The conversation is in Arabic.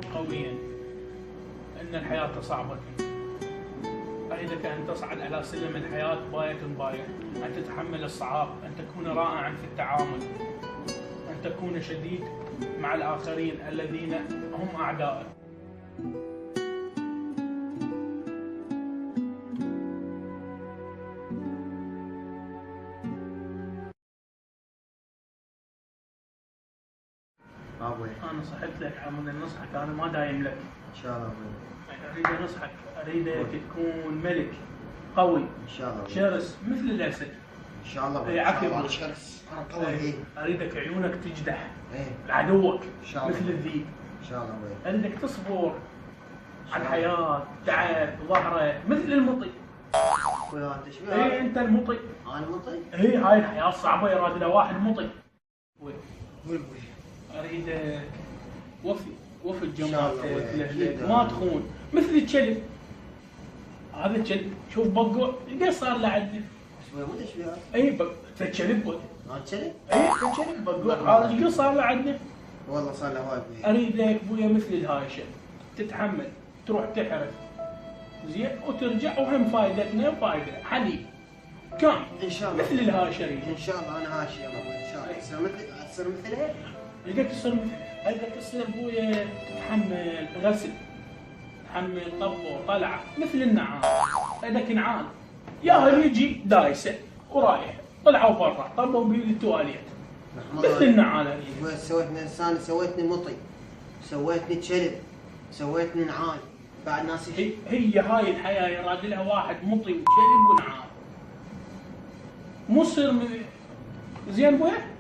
تكون قويا، لأن الحياة صعبة. أريدك أن تصعد على سلم الحياة باية باية، أن تتحمل الصعاب، أن تكون رائعا في التعامل، أن تكون شديد مع الآخرين الذين هم أعدائك. ابوي أنا صحت لك عمود، نصحك أنا ما دايم لك. ان شاء الله ابوي. أريد نصحك، أريدك تكون ملك قوي ان شاء الله. شرس مثل الأسد. ان شاء الله. إيه عفوا. انا شرس، انا قوي. إيه. أريدك عيونك تجدح ايه لعدوك ان شاء الله. مثل الذيب. ان شاء الله ابوي. أريدك تصبر على الحياة، تعب ظهرك مثل المطي. ابوي انت ايش إيه أنت المطي. انا مطي؟ إيه هاي الحياة صعبة، يراد لها واحد مطي. وين ابوي؟ أريدك وفي إن شاء الله. الجماعة ما تخون مثل الكلب. هذا الكلب شوف بقع قد صار له عندنا. ايش ابوي؟ مو ايش فيها؟ اي الكلب. انا كلب؟ اي الكلب بقع، هذا قد صار له عندنا. والله صار له هواي ابوي. اريدك ابويا مثل الهايشه، تتحمل تروح تحرث زين وترجع، وهم فائدتنا فائده حليب كامل ان شاء الله مثل الهايشه. اريد ان شاء الله. انا هاشي يلا ابوي ان شاء الله. تصير مثلها؟ اريدك تصير اريدك تصير ابويا تتحمل غسل، تحمل طب وطلعه مثل النعام. اريدك نعال ياهل يجي دايسه ورايح، طلعوا برا طبوا بيد التواليت مثل النعال. ابوي سويتني انسان، سويتني مطي، سويتني كلب، سويتني نعال. بعد ناس هي هاي الحياه يراد لها واحد مطي وكلب ونعام. مو تصير زين بويا؟